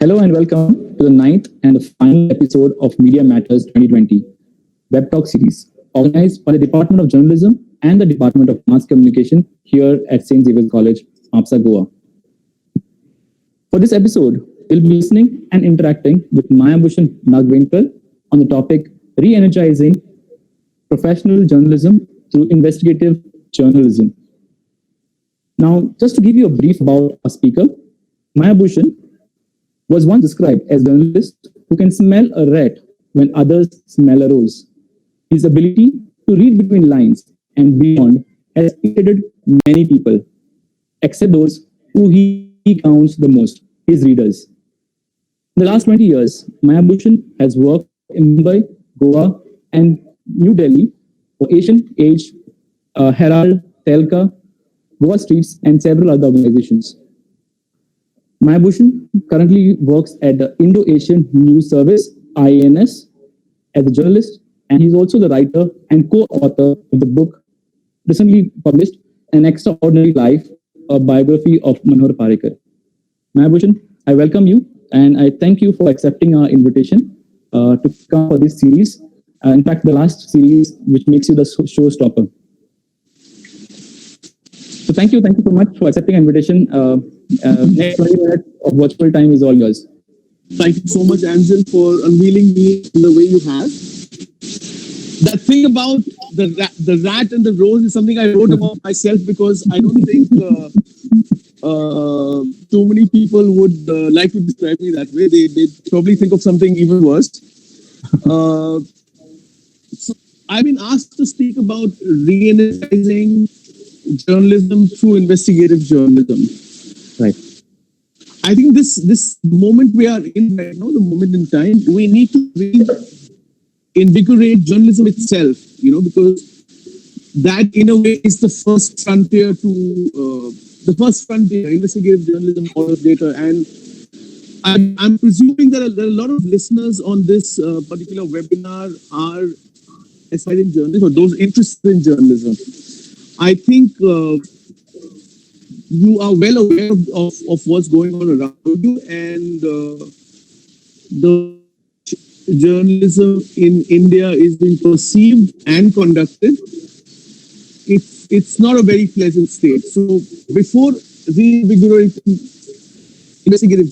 Hello and welcome to the ninth and the final episode of Media Matters 2020 Web Talk series, organized by the Department of Journalism and the Department of Mass Communication here at St. Xavier's College, Mapsa, Goa. For this episode, we'll be listening and interacting with Maya Bhushan Nagvenkar on the topic Re-energizing Professional Journalism through Investigative Journalism. Now, just to give you a brief about our speaker, Maya Bhushan was once described as a journalist who can smell a rat when others smell a rose. His ability to read between lines and beyond has irritated many people, except those who he counts the most, his readers. In the last 20 years, Maya Bhushan has worked in Mumbai, Goa, and New Delhi for Asian Age, Herald, Telka, Goa Streets, and several other organizations. Maya Bhushan currently works at the Indo-Asian News Service, IANS, as a journalist, and he's also the writer and co-author of the book recently published, An Extraordinary Life, a biography of Manohar Parrikar. Maya Bhushan, I welcome you, and I thank you for accepting our invitation to come for this series. In fact, the last series, which makes you the showstopper. So thank you so much for accepting the invitation. Next 20 minutes of virtual time is all yours. Thank you so much, Angel, for unveiling me in the way you have. That thing about the rat and the rose is something I wrote about myself because I don't think too many people would like to describe me that way. They probably think of something even worse. So I've been asked to speak about re-energizing journalism through investigative journalism. Right. I think this moment we are in right now, the moment in time, we need to reinvigorate journalism itself, because that in a way is the first frontier investigative journalism, all of data. And I'm presuming that there are a lot of listeners on this particular webinar are aspiring journalists or those interested in journalism. I think you are well aware of what's going on around you, and the journalism in India is being perceived and conducted. It's not a very pleasant state. So before reinvigorating investigative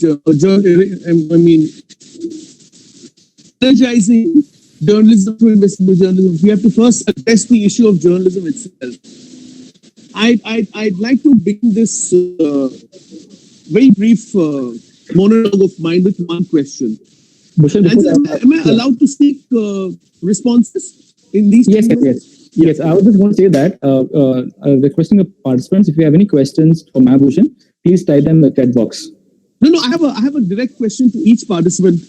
energizing journalism through investigative journalism, we have to first address the issue of journalism itself. I'd like to begin this very brief monologue of mine with one question. Bhushan, Am I allowed to speak responses in these? Yes. I was just going to say that requesting the participants, if you have any questions for Maya Bhushan, please type them in the chat box. No. I have a direct question to each participant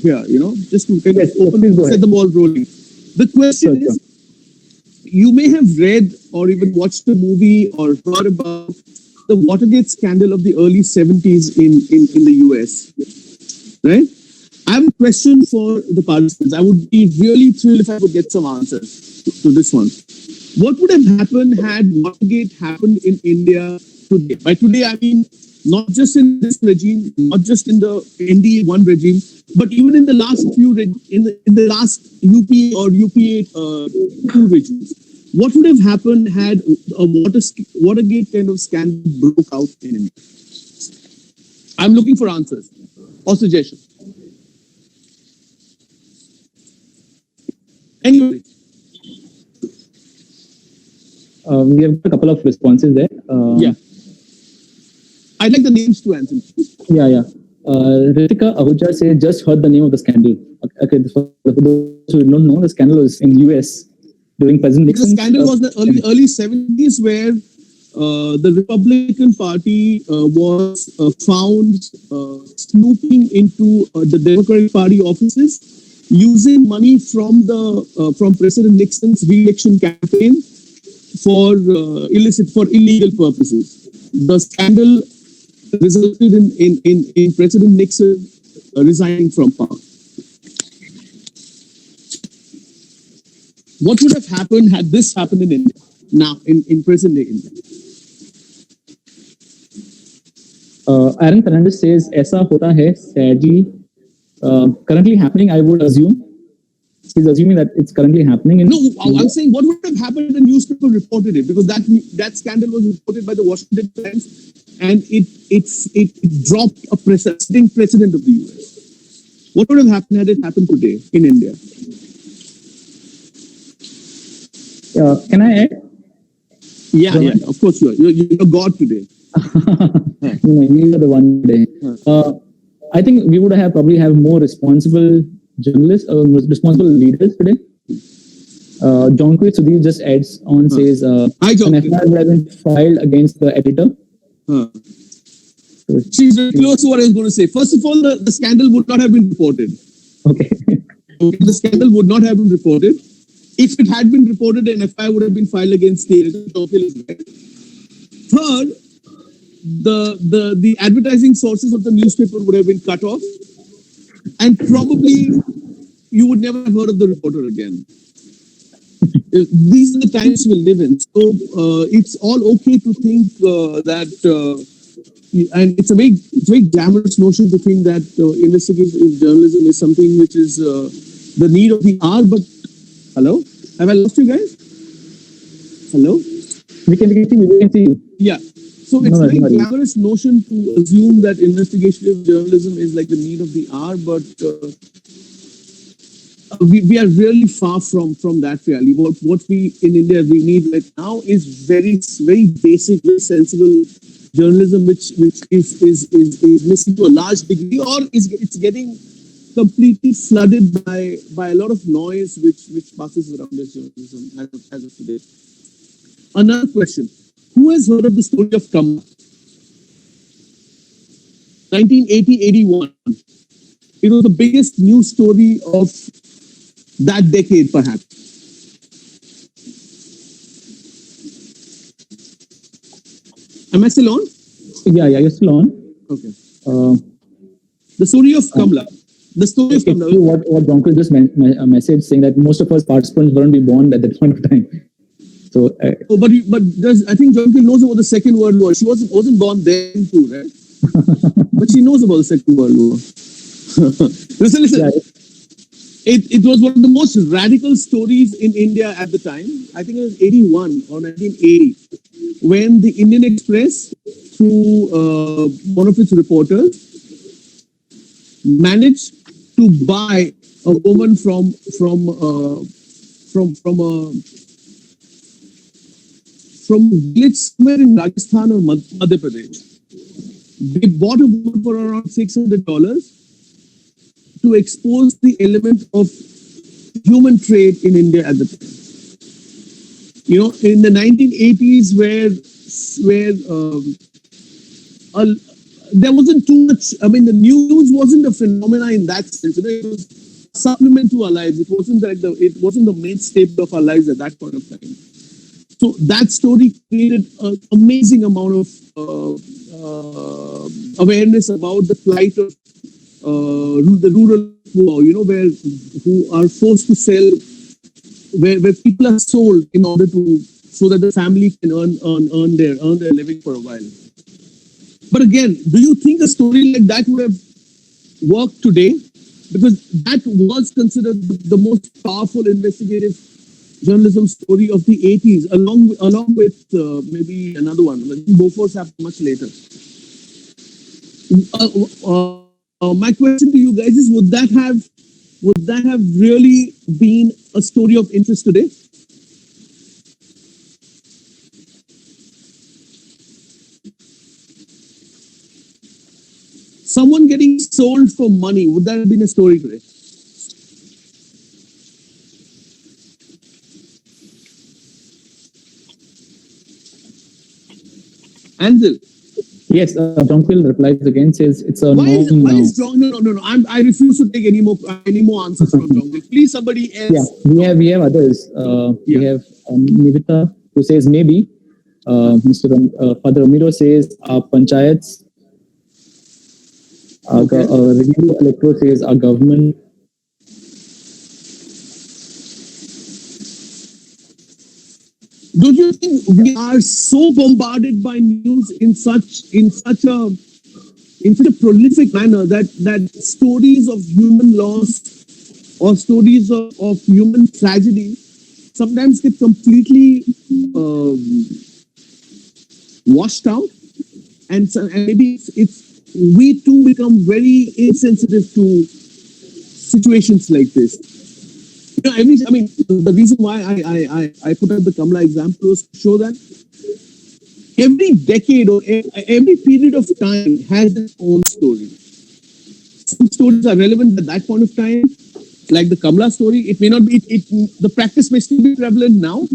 here. Just to set the ball rolling. The question is. You may have read or even watched a movie or heard about the Watergate scandal of the early 70s in the US, right? I have a question for the participants. I would be really thrilled if I could get some answers to this one. What would have happened had Watergate happened in India today? By today, I mean not just in this regime, not just in the NDA-1 regime, but even in the last in the last UP or UPA 2 regimes. What would have happened had a Watergate kind of scandal broke out in India? I'm looking for answers or suggestions. Anyway. We have a couple of responses there. Yeah. I'd like the names to answer. Yeah. Ritika Ahuja says, just heard the name of the scandal. Okay, for those who don't know, the scandal was in US during President Nixon. The scandal was the early 70s where the Republican Party was found snooping into the Democratic Party offices using money from President Nixon's re-election campaign for illegal purposes. The scandal resulted in President Nixon resigning from power. What would have happened had this happened in India, now in present day India? Aaron Fernandez says, "ऐसा होता है, sadly, currently happening. I would assume." He's assuming that it's currently happening. No, I'm saying what would have happened if the newspaper reported it, because that scandal was reported by the Washington Times, and it dropped a precedent of the US. What would have happened had it happened today in India? Can I add? Yeah, of course you are. You're God today. You are the one today. I think we would probably have more responsible journalists, responsible leaders today. Jonquil Sudhir just adds on, says, Hi, an FIR would have been filed against the editor. She's very close to what I was going to say. First of all, the scandal would not have been reported. Okay. The scandal would not have been reported. If it had been reported, an FIR would have been filed against the editor. Third, the advertising sources of the newspaper would have been cut off, and probably you would never have heard of the reporter again. These are the times we live in. So it's all okay to think that, and it's a very glamorous notion to think that investigative journalism is something which is the need of the hour. But hello, have I lost you guys? Hello, We can see you. yeah. So it's a very glamorous notion to assume that investigative journalism is like the need of the hour, but we are really far from that reality. What we in India we need right now is very basic, very sensible journalism, which is missing to a large degree, or it's getting completely flooded by a lot of noise which passes around as journalism as of today. Another question. Who has heard of the story of Kamla? 1980-81. It was the biggest news story of that decade, perhaps. Am I still on? Yeah, you're still on. Okay. The story of Kamla. The story of Kamla. What Jonquil just message saying that most of us participants weren't be born at that point of time. So, but I think Jonquil knows about the Second World War. She wasn't born then too, right? But she knows about the Second World War. listen. Yeah. It was one of the most radical stories in India at the time. I think it was 81 or 1980, when the Indian Express, through one of its reporters, managed to buy a woman from village somewhere in Rajasthan or Madhya Pradesh. They bought a woman for around $600 to expose the element of human trade in India at the time. You know, in the 1980s, where there wasn't too much. I mean, the news wasn't a phenomenon in that sense. You know, it was a supplement to our lives. It wasn't the main staple of our lives at that point of time. So that story created an amazing amount of awareness about the plight of the rural poor, you know, who are forced to sell, where people are sold in order so that the family can earn their living for a while. But again, do you think a story like that would have worked today? Because that was considered the most powerful investigative journalism story of the 80s, along with maybe another one. Bofors happened much later. My question to you guys is: would that have really been a story of interest today? Someone getting sold for money, would that have been a story today? Anvil. Yes, Jonquil replies again, says it's a Why is now. No. I refuse to take any more answers from Jonquil. Please, somebody else. Yeah, we have others. We have Nivita, who says maybe. Father Ramiro says our panchayats. Review Electro says our government. Don't you think we are so bombarded by news in such a in such a prolific manner that stories of human loss or stories of human tragedy sometimes get completely washed out, and maybe it's we too become very insensitive to situations like this. You know, the reason why I put up the Kamla example was to show that every decade or every period of time has its own story. Some stories are relevant at that point of time, like the Kamla story. It may not be, the practice may still be prevalent now,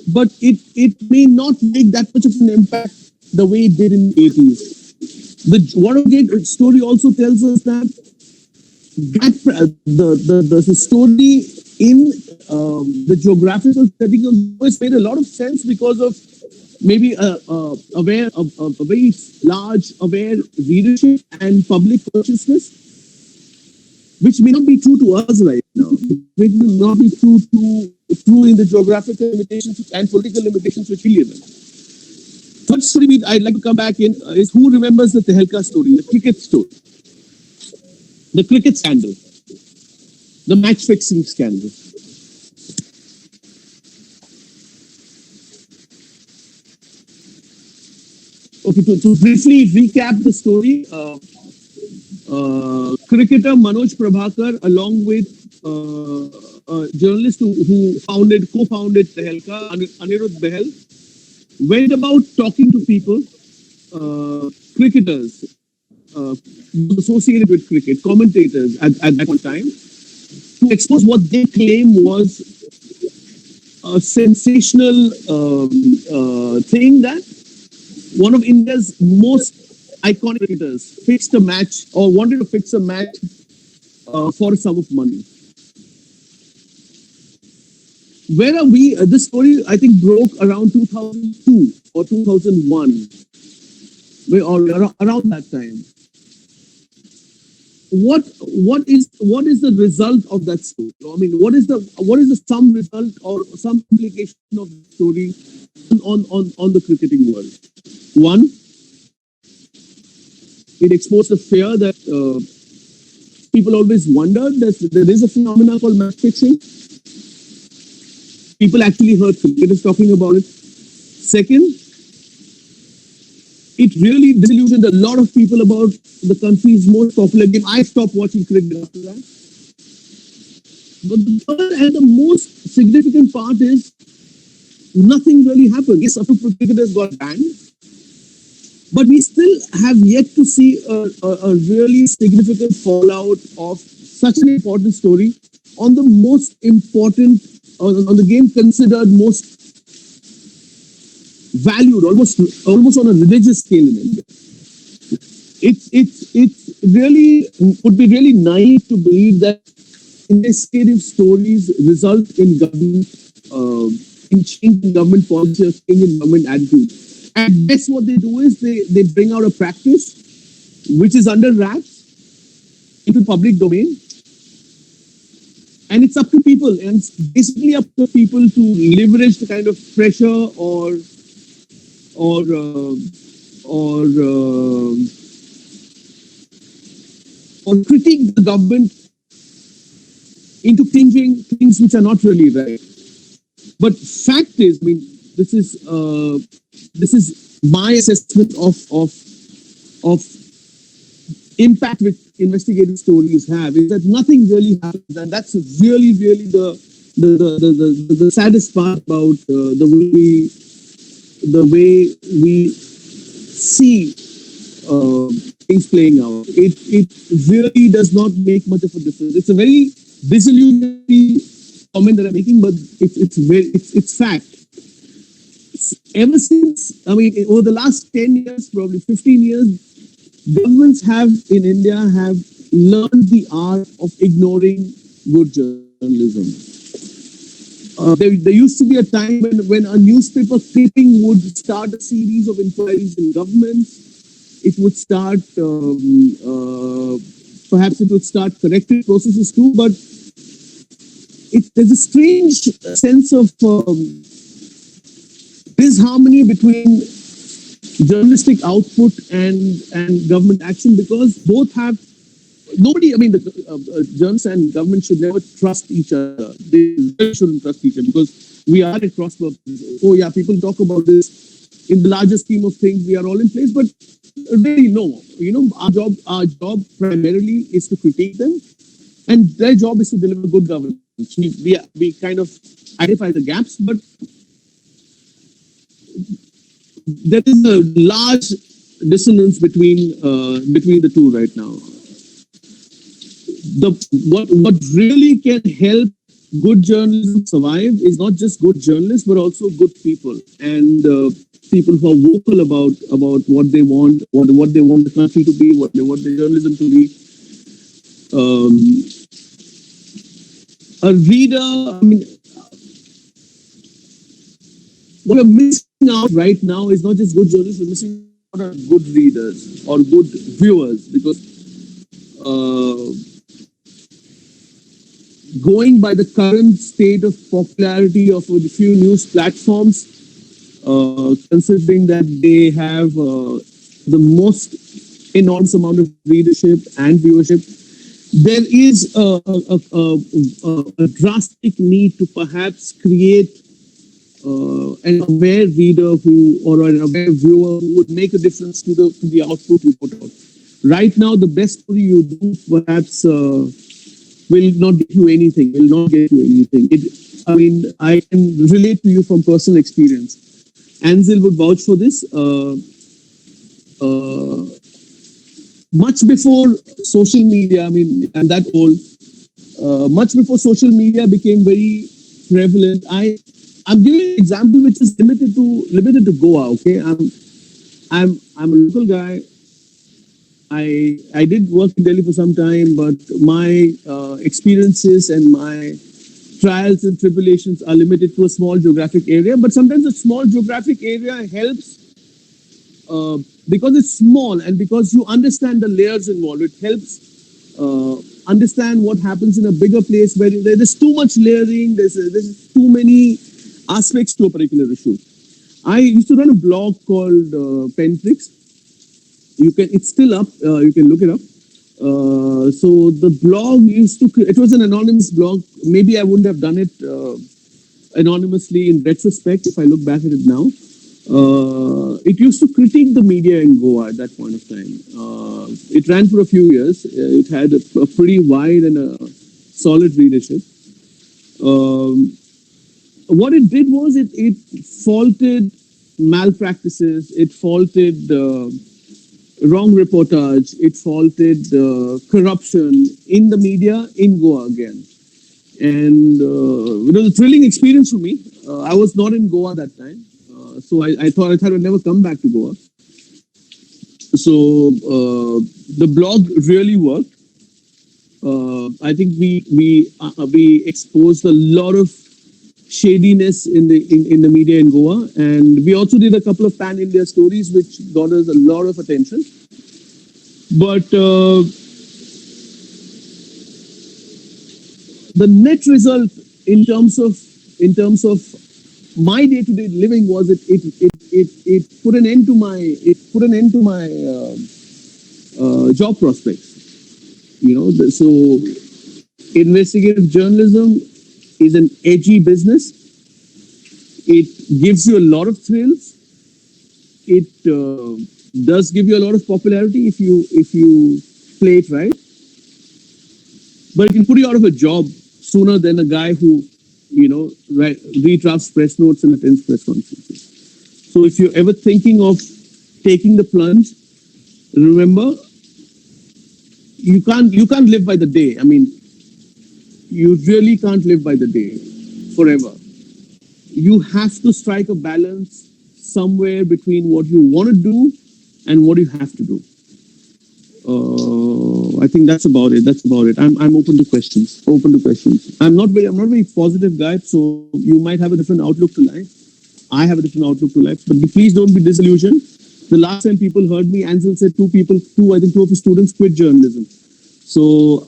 but it may not make that much of an impact the way it did in the 80s. The Watergate story also tells us that the story in the geographical setting always made a lot of sense because of maybe a very large aware readership and public consciousness, which may not be true to us right now. It may not be true in the geographical limitations and political limitations which we live in. Third story I'd like to come back in is, who remembers the Tehelka story, the cricket story, the cricket scandal, the match fixing scandal. Okay, to briefly recap the story, cricketer Manoj Prabhakar, along with a journalist who co-founded Tehelka, Anirudh Behel, went about talking to people, cricketers associated with cricket, commentators at that point in time, to expose what they claim was a sensational thing that one of India's most iconic cricketers fixed a match or wanted to fix a match for a sum of money. Where are we? This story, I think, broke around 2002 or 2001, or around that time. What is the result of that story? I mean, what is the some result or some implication of the story on the cricketing world? One, it exposed the fear that people always wondered that there is a phenomenon called match fixing. People actually heard cricketers talking about it. Second, it really disillusioned a lot of people about the country's most popular game. I stopped watching cricket after that. But the third and the most significant part is nothing really happened. Yes, a few cricketers got banned, but we still have yet to see a really significant fallout of such an important story on the most important, on the game considered most valued, almost on a religious scale in India. It's really would be really naive to believe that investigative stories result in government in change in government policy or change in government attitude. At best, what they do is they bring out a practice which is under wraps into public domain, and it's up to people, and it's basically up to people to leverage the kind of pressure or critique the government into changing things which are not really right. But fact is, I mean, this is my assessment of impact which investigative stories have, is that nothing really happens, and that's really the saddest part about the way we see things playing out. It really does not make much of a difference. It's a very disillusionary comment that I'm making, but it's fact. Ever since, I mean, over the last 10 years, probably 15 years, governments in India have learned the art of ignoring good journalism. There used to be a time when a newspaper clipping would start a series of inquiries in governments. It would start, perhaps it would start corrective processes too, but there's a strange sense of disharmony between journalistic output and government action, because both have nobody. I mean, the journalists and government should never trust each other. They really shouldn't trust each other, because we are at cross purposes. Oh yeah, people talk about this in the larger scheme of things. We are all in place, but really no. You know, our job primarily is to critique them, and their job is to deliver good governance. We kind of identify the gaps, but there is a large dissonance between the two right now. What really can help good journalism survive is not just good journalists, but also good people, and people who are vocal about what they want, what they want the country to be, what they want the journalism to be. A reader, I mean, what we're missing out right now is not just good journalists, we're missing out on good readers or good viewers, because going by the current state of popularity of a few news platforms, considering that they have the most enormous amount of readership and viewership, there is a drastic need to perhaps create an aware reader or an aware viewer who would make a difference to the output you put out. Right now, the best story you do perhaps will not get you anything. I mean, I can relate to you from personal experience. Anzil would vouch for this. Much before social media, I mean, I'm that old. Much before social media became very prevalent, I'm giving an example which is limited to Goa. Okay, I'm a local guy. I did work in Delhi for some time, but my experiences and my trials and tribulations are limited to a small geographic area. But sometimes a small geographic area helps because it's small and because you understand the layers involved. It helps understand what happens in a bigger place where there's too much layering. There's too many aspects to a particular issue. I used to run a blog called Pentrix. It's still up. You can look it up. So the blog it was an anonymous blog. Maybe I wouldn't have done it anonymously in retrospect if I look back at it now. It used to critique the media in Goa at that point of time. It ran for a few years. It had a pretty wide and a solid readership. What it did was it faulted malpractices. It faulted wrong reportage. It faulted corruption in the media in Goa again. And it was a thrilling experience for me. I was not in Goa that time. So I thought I would never come back to Goa. So the blog really worked. I think we exposed a lot of shadiness in the media in Goa, and we also did a couple of pan-India stories which got us a lot of attention. But the net result in terms of my day-to-day living was it put an end to my job prospects. You know, so investigative journalism is an edgy business. It gives you a lot of thrills. It does give you a lot of popularity if you play it right. But it can put you out of a job sooner than a guy who, you know, redrafts press notes and attends press conferences. So if you're ever thinking of taking the plunge, remember, you can't live by the day. I mean, you really can't live by the day forever. You have to strike a balance somewhere between what you want to do and what you have to do. I think that's about it. I'm open to questions. I'm not very positive guy, so you might have a different outlook to life. I have a different outlook to life, but please don't be disillusioned. The last time people heard me, Anzil said two of his students quit journalism. So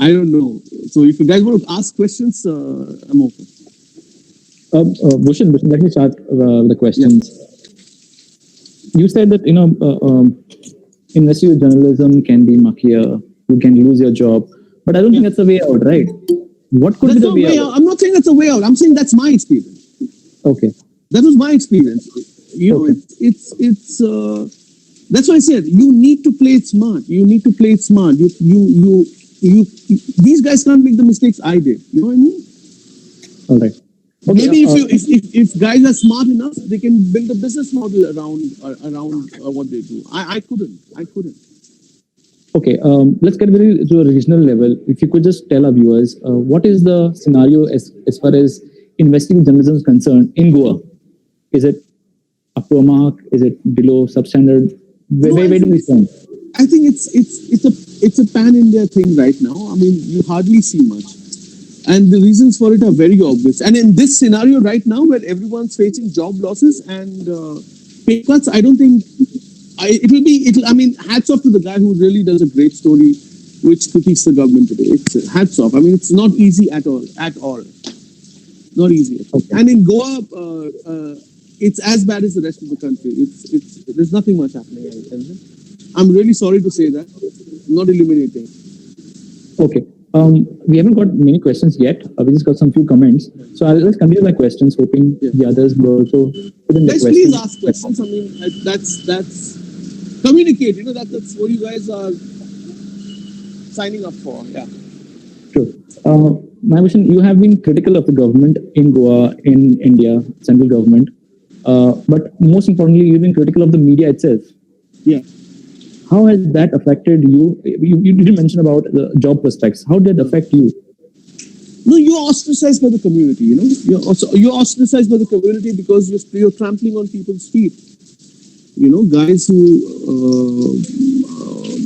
I don't know. So if you guys want to ask questions, I'm open. Bhushan, let me start the questions. you said that investigative journalism can be muckier. You can lose your job, but I don't think that's the way out, right? What could That's be the not way way out? out. I'm not saying that's a way out. I'm saying that's my experience. Okay. That was my experience. You know, Okay. it's that's why I said you need to play it smart. You need to play it smart. You these guys can't make the mistakes I did. You know what I mean? All right. Okay. Maybe if guys are smart enough, they can build a business model around what they do. I couldn't. Okay, let's get very to a regional level. If you could just tell our viewers, what is the scenario as far as investigative journalism is concerned in Goa? Is it up to a mark? Is it below substandard? Where do we stand? I think it's a pan India thing right now. I mean, you hardly see much, and the reasons for it are very obvious. And in this scenario right now, where everyone's facing job losses and pay cuts, I don't think I mean, hats off to the guy who really does a great story, which critiques the government today. It's hats off. I mean, it's not easy at all. Not easy. Okay. And in Goa, it's as bad as the rest of the country. There's nothing much happening. I'm really sorry to say that. I'm not illuminating. Okay. We haven't got many questions yet. We just got some few comments. So I'll just continue my questions, hoping the others will also put in Guys, the please questions. ask questions. I mean, that's communicate. You know, that's what you guys are signing up for. Yeah. True. My question, you have been critical of the government in Goa, in India, central government. But most importantly, you've been critical of the media itself. Yeah. How has that affected you? You didn't mention about the job prospects. How did it affect you? No, you're ostracized by the community. You know, you're ostracized by the community because you're trampling on people's feet. You know, guys who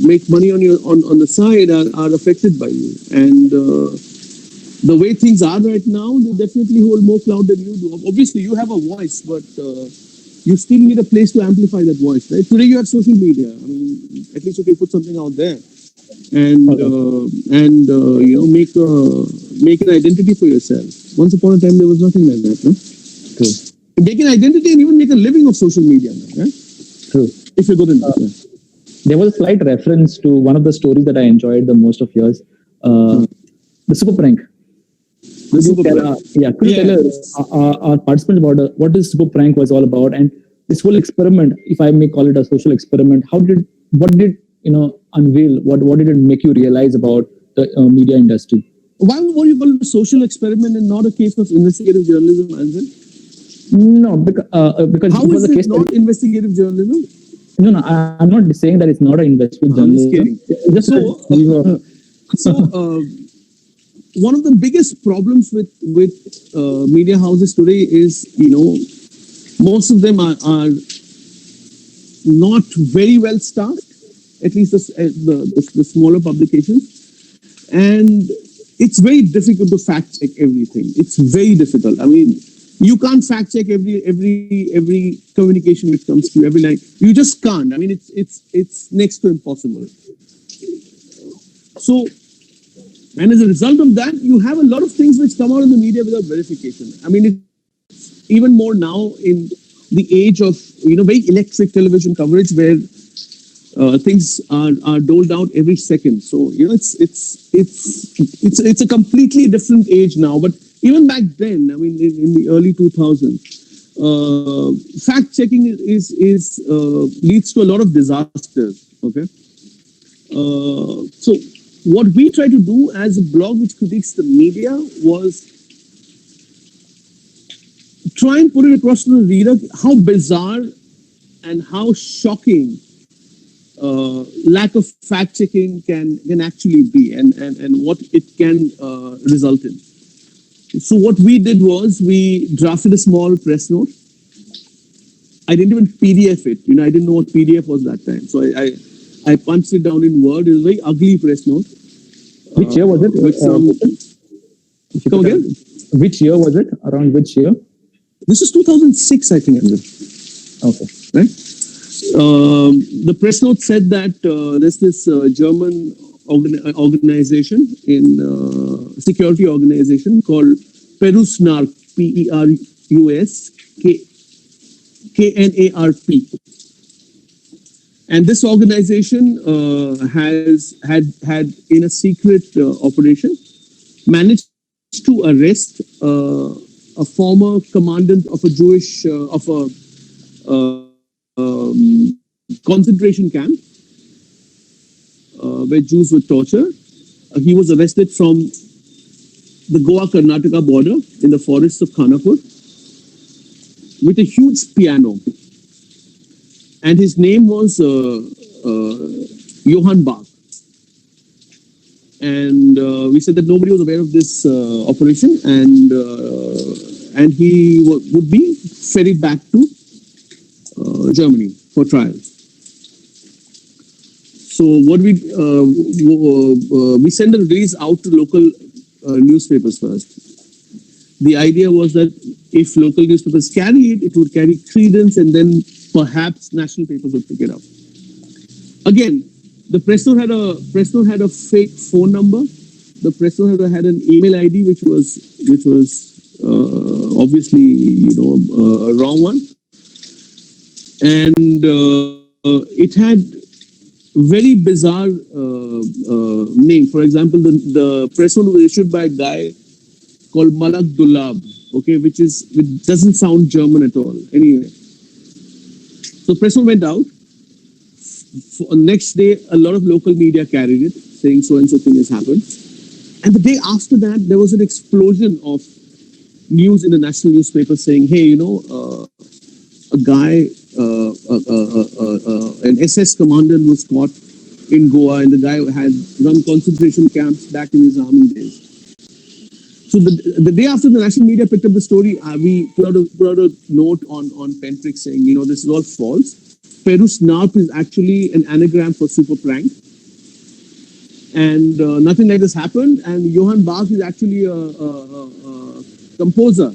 make money on the side are affected by you, and the way things are right now, they definitely hold more clout than you do. Obviously, you have a voice, but you still need a place to amplify that voice, right? Today you have social media. I mean, at least you can put something out there, and you know, make an identity for yourself. Once upon a time, there was nothing like that. Huh? True. Make an identity and even make a living of social media, right? True. If you're good enough. There was a slight reference to one of the stories that I enjoyed the most of yours, the super prank. Could you tell our participants about what this super prank was all about, and this whole experiment, if I may call it a social experiment, what did unveil? What did it make you realize about the media industry? Why would you call it a social experiment and not a case of investigative journalism, Anjan? No, because how is it not investigative journalism? No, I'm not saying that it's not an investigative journalism. Just so one of the biggest problems with media houses today is, you know, most of them are not very well staffed, at least the smaller publications, and it's very difficult to fact check everything. It's very difficult. I mean, you can't fact check every communication which comes to you, every line. You just can't. I mean, it's next to impossible. So, and as a result of that, you have a lot of things which come out in the media without verification. I mean, it's even more now in the age of, you know, very electric television coverage where things are doled out every second. So, you know, it's a completely different age now. But even back then, I mean, in the early 2000s, fact checking leads to a lot of disasters. Okay, so what we try to do as a blog which critiques the media was try and put it across to the reader how bizarre and how shocking lack of fact checking can actually be, and what it can result in. So what we did was we drafted a small press note. I didn't even PDF it. You know, I didn't know what PDF was that time. So I punched it down in Word. It was a very ugly press note. Which year was it? Come again? Which year was it? Around which year? This is 2006, I think. Okay. Right? The press note said that there's this German organization security organization called Perusnarp, Perus, KNARP. And this organization had in a secret operation managed to arrest a former commandant of a Jewish concentration camp where Jews were tortured. He was arrested from the Goa-Karnataka border in the forests of Khanapur with a huge piano. And his name was Johann Bach. And we said that nobody was aware of this operation, and he would be ferried back to Germany for trial. So what we sent a release out to local newspapers first. The idea was that if local newspapers carry it, it would carry credence, and then perhaps national papers would pick it up. Again, the press note had a fake phone number. The press note had an email ID which was obviously a wrong one, and it had very bizarre name. For example, the press note was issued by a guy called Malak Dulab, okay, which doesn't sound German at all. Anyway, so press note went out. Next day, a lot of local media carried it, saying so and so thing has happened. And the day after that, there was an explosion of news in the national newspaper saying, hey, a guy, an SS commandant was caught in Goa, and the guy had run concentration camps back in his army days. So the day after the national media picked up the story, we put out a note on Pentrix saying, this is all false. Peru Snarp is actually an anagram for super prank. And nothing like this happened. And Johann Bach is actually a composer.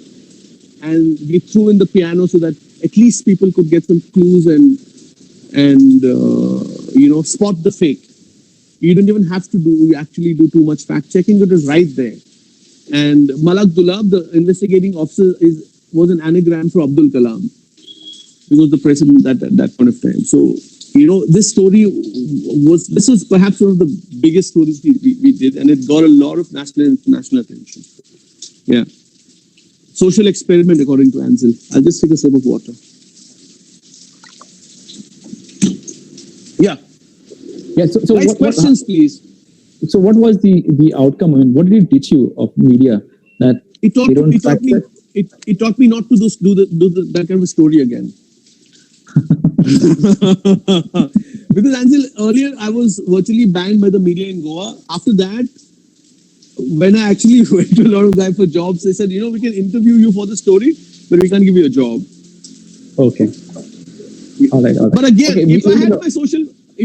And we threw in the piano so that at least people could get some clues and spot the fake. You don't even have to actually do too much fact checking. It is right there. And Malak Dulab, the investigating officer, was an anagram for Abdul Kalam. He was the president at that point of time. So, this story was perhaps one of the biggest stories we did, and it got a lot of national and international attention. Yeah. Social experiment, according to Ansel. I'll just take a sip of water. Yeah. Yeah. So nice questions, please. So what was the outcome? I mean, what did it teach you of media? That it taught me not to do that kind of a story again. Because Ansel, earlier I was virtually banned by the media in Goa. After that, when I actually went to a lot of guys for jobs, they said, we can interview you for the story, but we can't give you a job. Okay. All right. But again, okay, if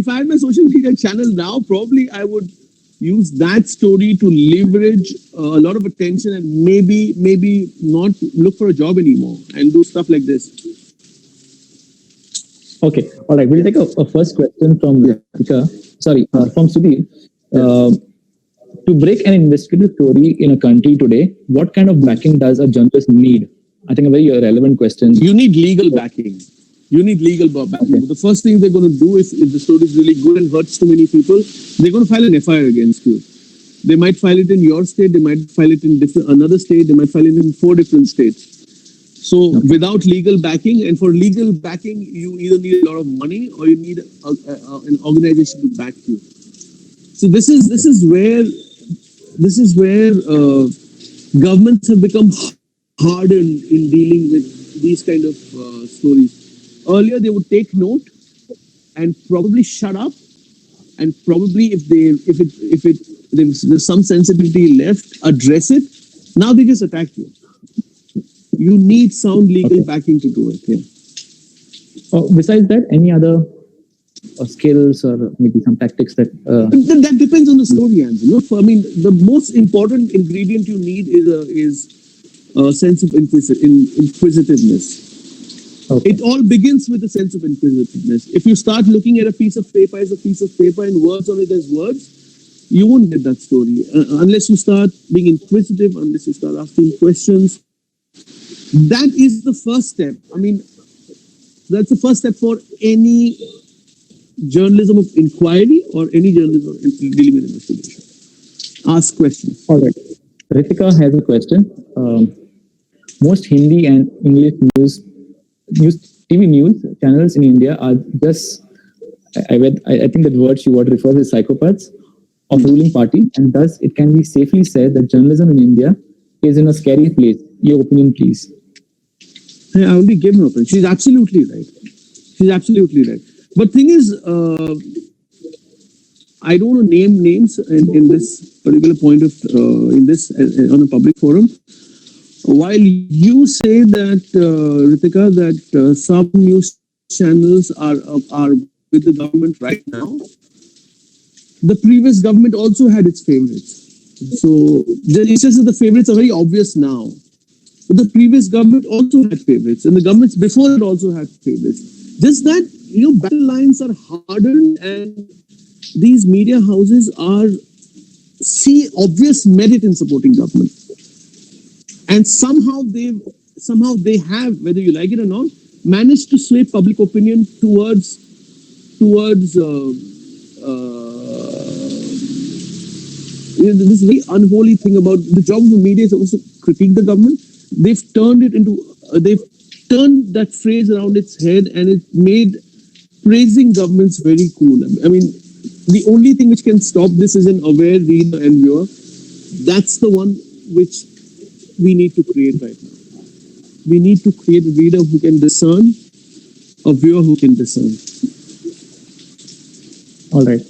I had my social media channel now, probably I would use that story to leverage a lot of attention and maybe not look for a job anymore and do stuff like this. Okay. All right. We'll take a first question from from Sudhir. To break an investigative story in a country today, what kind of backing does a journalist need? I think a very relevant question. You need legal backing. Okay. The first thing they're going to do if the story is really good and hurts too many people, they're going to file an FIR against you. They might file it in your state, they might file it in another state, they might file it in 4 different states. So without legal backing, and for legal backing, you either need a lot of money or you need an organization to back you. So this is where governments have become hardened in dealing with these kind of stories. Earlier, they would take note and probably shut up, and probably if there's some sensitivity left, address it. Now they just attack you. You need sound legal backing to do it. Yeah. Besides that, any other skills or maybe some tactics that depends on the story, Ansel. I mean, the most important ingredient you need is a sense of inquisitiveness. Okay. It all begins with a sense of inquisitiveness. If you start looking at a piece of paper as a piece of paper and words on it as words, you won't get that story unless you start being inquisitive, unless you start asking questions. That is the first step. I mean, that's the first step for any journalism of inquiry or any journalism dealing with investigation? Ask questions. All right. Ritika has a question. Most Hindi and English TV news channels in India are just, I think that word she would refer to psychopaths of ruling party, and thus it can be safely said that journalism in India is in a scary place. Your opinion, please. I only gave her opinion. She's absolutely right. She's absolutely right. But thing is, I don't want to name names in this particular point of in this on a public forum. While you say that, Ritika, that some news channels are with the government right now, the previous government also had its favorites. So it's just that the favorites are very obvious now. But the previous government also had favorites, and the governments before it also had favorites. Just that, battle lines are hardened, and these media houses see obvious merit in supporting government. And somehow they have, whether you like it or not, managed to sway public opinion towards this very unholy thing about the job of the media is also critique the government. They've turned that phrase around its head, and it made praising governments very cool. I mean, the only thing which can stop this is an aware reader and viewer. That's the one which we need to create right now. We need to create a reader who can discern, a viewer who can discern. All right.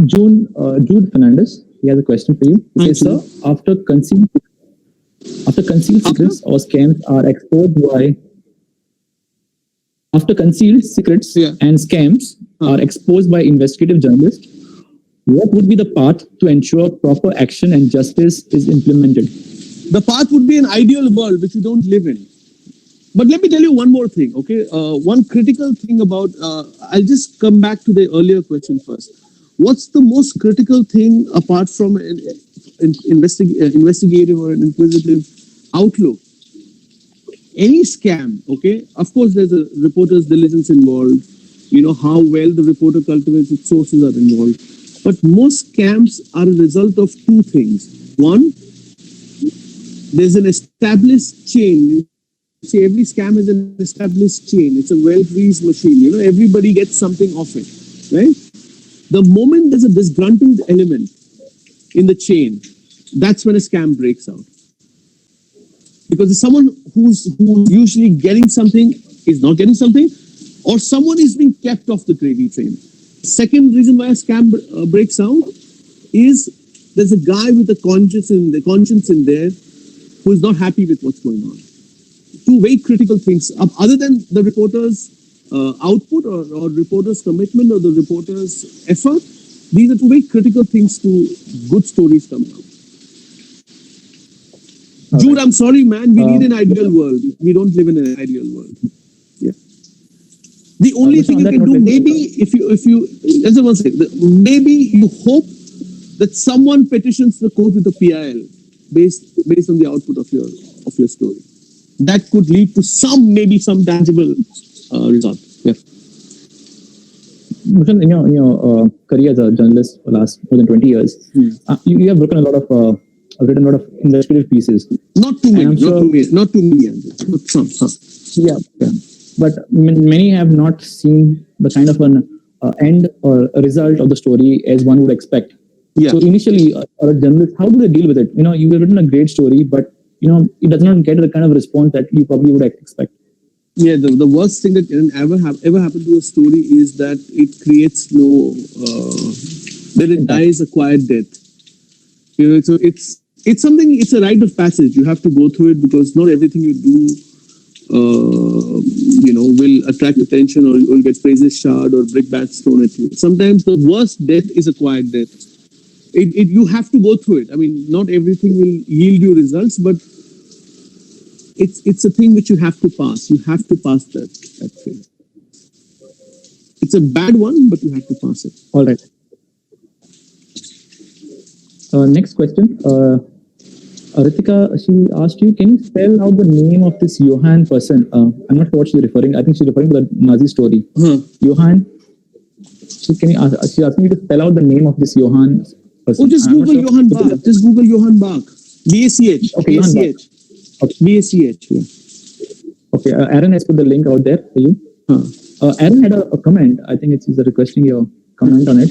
Jude Fernandez, he has a question for you. He says, sir, after concealed secrets or scams are exposed and scams are exposed by investigative journalists, what would be the path to ensure proper action and justice is implemented? The path would be an ideal world which we don't live in. But let me tell you one more thing, okay? One critical thing about, I'll just come back to the earlier question first. What's the most critical thing apart from an investigative or an inquisitive outlook? Any scam, okay? Of course, there's a reporter's diligence involved. How well the reporter cultivates its sources are involved. But most scams are a result of two things. One, there's an established chain. See, every scam is an established chain. It's a well-greased machine. Everybody gets something off it, right? The moment there's a disgruntled element in the chain, that's when a scam breaks out. Because someone who's usually getting something is not getting something, or someone is being kept off the gravy train. Second reason why a scam breaks out is there's a guy with a conscience in there who is not happy with what's going on. Two very critical things, other than the reporter's output or reporter's commitment or the reporter's effort. These are two very critical things to good stories coming out. Okay. Jude, I'm sorry, man. We need an ideal world. We don't live in an ideal world. Yeah. The only thing you can do, maybe if you just one second, maybe you hope that someone petitions the court with a PIL based on the output of your story. That could lead to maybe some tangible result. Yeah. In your career as a journalist for the last more than 20 years, you have written a lot of investigative pieces. Not too many. Not too many. But some. Yeah. But many have not seen the kind of an end or a result of the story as one would expect. Yeah. So initially, a journalist, how do they deal with it? You have written a great story, but it does not get the kind of response that you probably would expect. Yeah, the worst thing that can ever happen to a story is that it creates that it dies a quiet death. So it's something. It's a rite of passage. You have to go through it because not everything you do, will attract attention or will get praises showered or brickbats thrown at you. Sometimes the worst death is a quiet death. You have to go through it. I mean, not everything will yield you results, but it's a thing which you have to pass. You have to pass that thing. It's a bad one, but you have to pass it. All right. Next question. Ritika, she asked you, can you spell out the name of this Johann person? I'm not sure what she's referring. I think she's referring to the Nazi story. Johann So can you ask, she asked me to spell out the name of this Johann person. Oh, just I'm not Google sure. Johann Bach. Just Google Johann Bach. BACH. Okay, Johann Bach. BACH. Okay. BACH. Yeah. Okay, Aaron has put the link out there for you. Aaron had a comment. I think it's requesting your comment on it.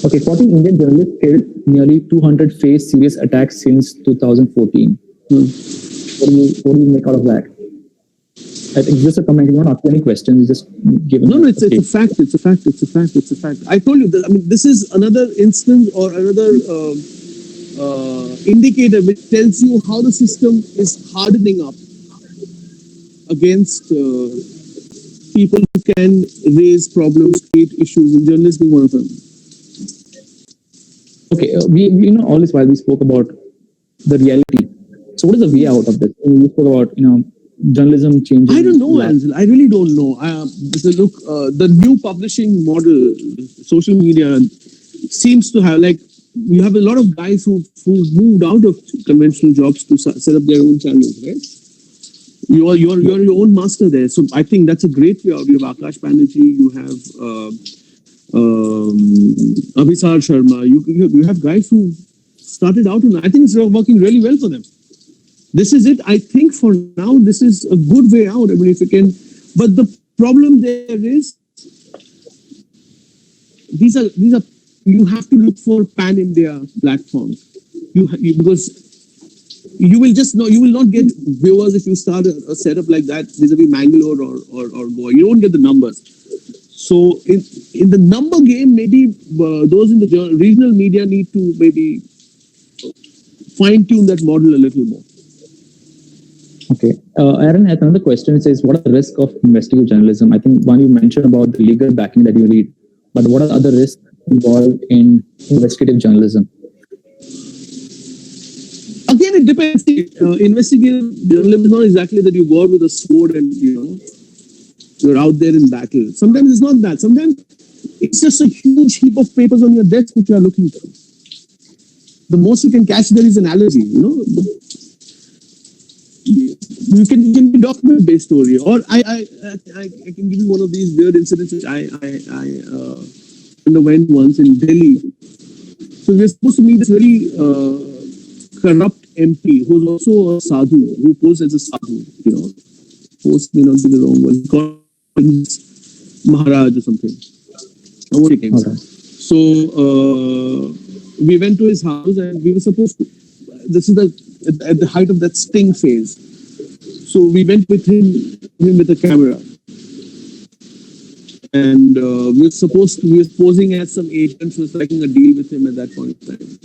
Okay, 40 Indian journalists killed, nearly 200 face serious attacks since 2014. What do you make out of that? I think just a comment. You don't ask any questions. Just give. No, it's a fact. It's a fact. It's a fact. It's a fact. I told you that. I mean, this is another instance or another indicator which tells you how the system is hardening up against people who can raise problems, create issues, and journalism being one of them. Okay, we all this while we spoke about the reality. So what is the way out of this? We spoke about journalism changing. I don't know, Ansel. I really don't know. Look, the new publishing model, social media, seems to have you have a lot of guys who moved out of conventional jobs to set up their own channels, right? You're your own master there. So I think that's a great way out. You have Akash Banerjee, you have Abhisar Sharma. You have guys who started out, and I think it's working really well for them. This is it. I think for now, this is a good way out. I mean, if you can, but the problem there is these are you have to look for pan-India platforms. Because you will not get viewers if you start a setup like that vis-a-vis Mangalore or Goa. You don't get the numbers. So in the number game, maybe those in the regional media need to maybe fine-tune that model a little more. Okay. Aaron has another question. It says, what are the risks of investigative journalism? I think one you mentioned about the legal backing that you read, but what are other risks involved in investigative journalism? Again, it depends. Investigative journalism is not exactly that you go out with a sword and you're out there in battle. Sometimes it's not that. Sometimes it's just a huge heap of papers on your desk which you are looking through. The most you can catch there is an allergy, You can be document-based story, or I can give you one of these weird incidents which I underwent once in Delhi. So we were supposed to meet this very corrupt MP who's also a sadhu, who posed as a sadhu. Post may not be the wrong one. He called Maharaj or something. Okay. So we went to his house and we were supposed to. This is at the height of that sting phase. So we went with him with a camera. And we were posing as some agents who was striking a deal with him at that point in time.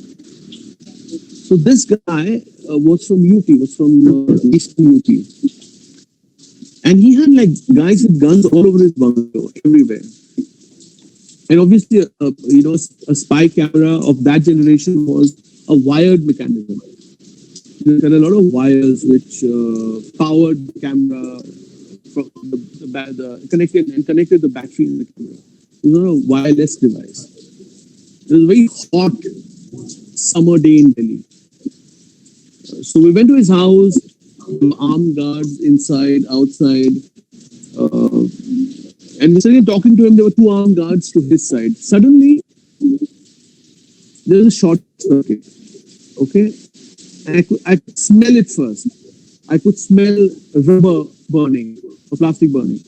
So this guy was from UP, was from Eastern UP. And he had guys with guns all over his bungalow, everywhere. And obviously, a spy camera of that generation was a wired mechanism. There are a lot of wires which powered the camera from connected the battery in the camera. It was not a wireless device. It was a very hot summer day in Delhi. So we went to his house, armed guards inside, outside, and we started talking to him. There were two armed guards to his side. Suddenly, there was a short circuit. Okay? And I could smell it first. I could smell rubber burning or plastic burning.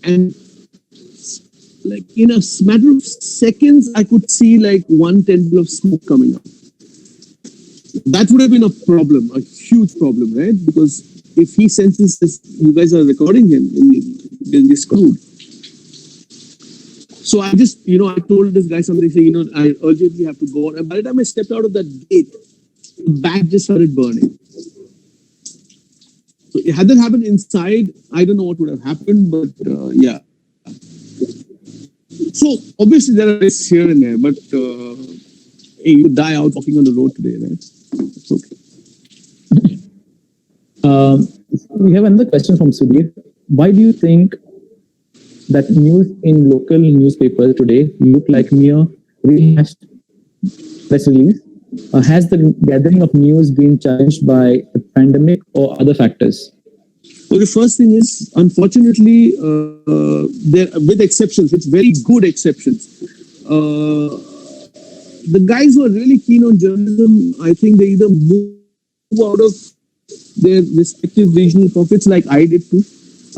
And in a matter of seconds, I could see 1 tendril of smoke coming up. That would have been a problem, a huge problem, right? Because if he senses this, you guys are recording him, they'll be screwed. So I just, I told this guy something, saying, I urgently have to go on. And by the time I stepped out of that gate, the back just started burning. So had that happened inside, I don't know what would have happened, but yeah. So obviously there are risks here and there, but you die out walking on the road today, right? It's okay. We have another question from Sudhir. Why do you think that news in local newspapers today look like mere rehashed press release? Has the gathering of news been challenged by the pandemic or other factors? Well, the first thing is, unfortunately, there with exceptions, with very good exceptions, the guys who are really keen on journalism, I think they either move out of their respective regional pockets, like I did too.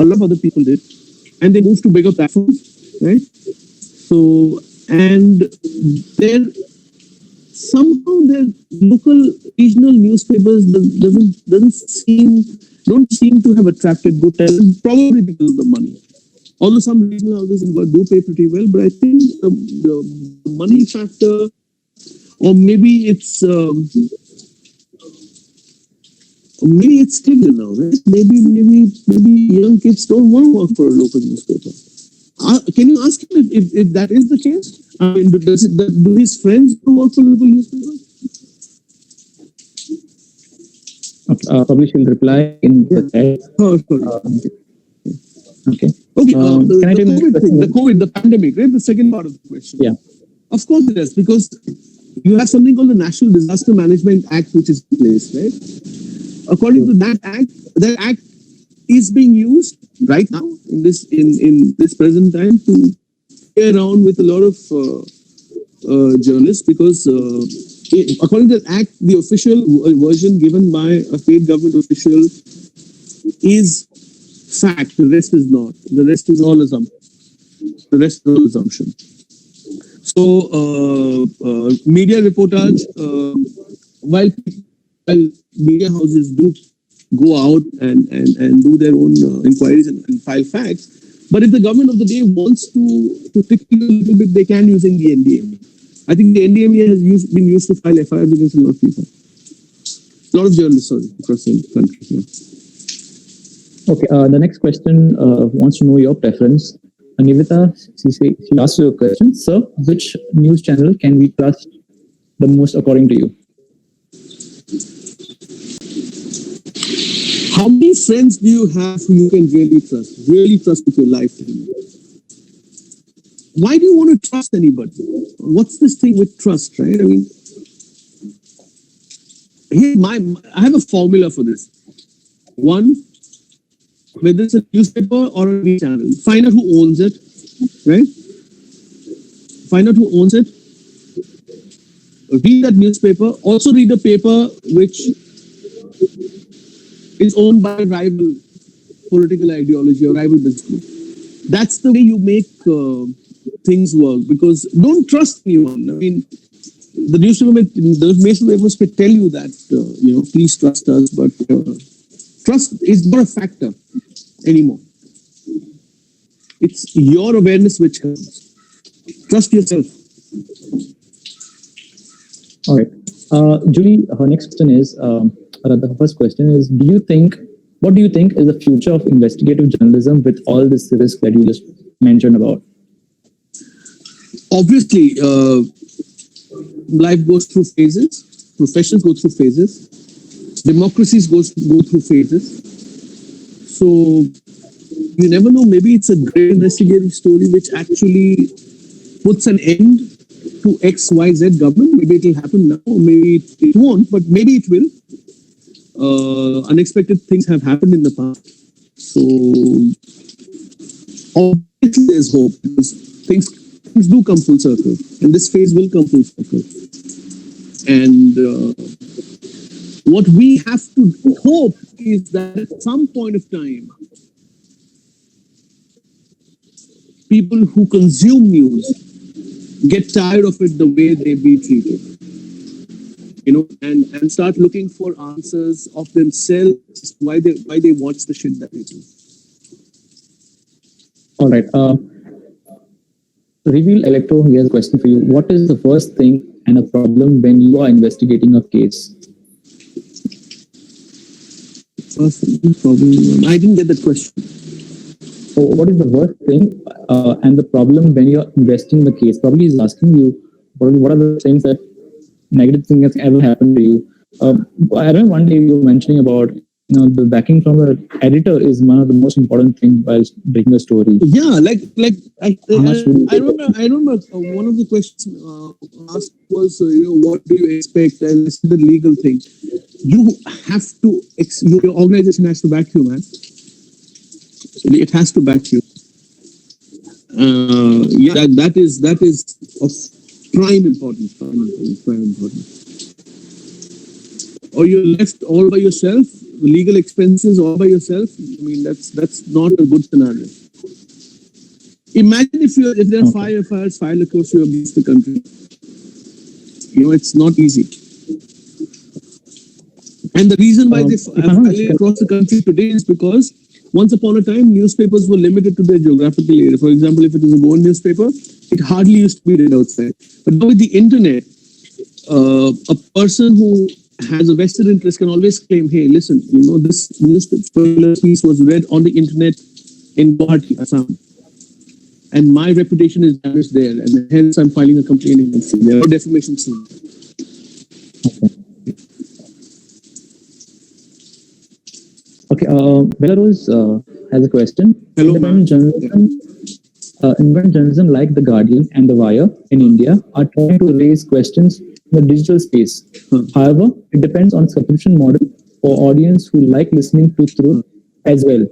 A lot of other people did, and they move to bigger platforms, right? So, and there somehow their local regional newspapers don't seem to have attracted good talent, probably because of the money. Although some regional houses do pay pretty well, but I think the money factor, or maybe it's still now, right? Maybe young kids don't want to work for a local newspaper. Can you ask him if that is the case? I mean, do his friends work for local newspapers? Probably she'll reply in the chat. Oh, sorry. Okay. Okay. Can I take the COVID, the pandemic, right? The second part of the question. Yeah. Of course it is, because you have something called the National Disaster Management Act, which is in place, right? According to that act is being used right now in this present time to play around with a lot of journalists, because according to the act, the official version given by a state government official is fact. The rest is not. The rest is all assumption. So media reportage, while media houses do go out and do their own inquiries and file facts, but if the government of the day wants to tickle a little bit, they can using the NDMA. I think the NDMA has been used to file FIRs against a lot of people. A lot of journalists, across the country. Yeah. Okay, the next question wants to know your preference. Nivita, she asked you a question. Sir, which news channel can we trust the most according to you? How many friends do you have who you can really trust with your life? Why do you want to trust anybody? What's this thing with trust, right? I mean, I have a formula for this. One, whether it's a newspaper or a TV channel, find out who owns it, right? Find out who owns it. Read that newspaper. Also read a paper which is owned by a rival political ideology or rival business group. That's the way you make things work, because don't trust anyone. I mean, the newspapers may tell you that, please trust us, but trust is not a factor anymore. It's your awareness which counts. Trust yourself. All right. Julie, her next question is, the first question is, what do you think is the future of investigative journalism with all this risk that you just mentioned about? Obviously, life goes through phases. Professions go through phases. Democracies go through phases. So you never know. Maybe it's a great investigative story which actually puts an end to XYZ government. Maybe it will happen now. Maybe it won't. But maybe it will. Unexpected things have happened in the past. So obviously there's hope, because things do come full circle, and this phase will come full circle. And what we have to hope is that at some point of time, people who consume news get tired of it the way they be treated, and start looking for answers of themselves why they watch the shit that they do. All right. Reveal Electro, he has a question for you. What is the worst thing and a problem when you are investigating a case? First problem. I didn't get the question. So what is the worst thing and the problem when you're investigating the case? Probably he's asking you, what are the things that negative thing that's ever happened to you? I remember one day you were mentioning about, the backing from the editor is one of the most important things while breaking a story. Yeah, I remember one of the questions asked was, what do you expect? And it's the legal thing. You have to, your organization has to back you, man. It has to back you. Yeah, that is of prime importance. Prime importance. Or you're left all by yourself, legal expenses all by yourself. I mean, that's not a good scenario. Imagine if there are fires across you against the country. It's not easy. And the reason why they file across the country today is because once upon a time, newspapers were limited to their geographical area. For example, if it was a Goan newspaper, it hardly used to be read outside. But now with the internet, a person who has a vested interest can always claim, hey, listen, this newspaper piece was read on the internet in Guwahati, Assam. And my reputation is damaged there, and hence I'm filing a complaint against you. There are defamation suits. Okay. Belarus has a question. Hello, independent journalism like The Guardian and The Wire in India are trying to raise questions in the digital space. However, it depends on subscription model for audience who like listening to truth as well.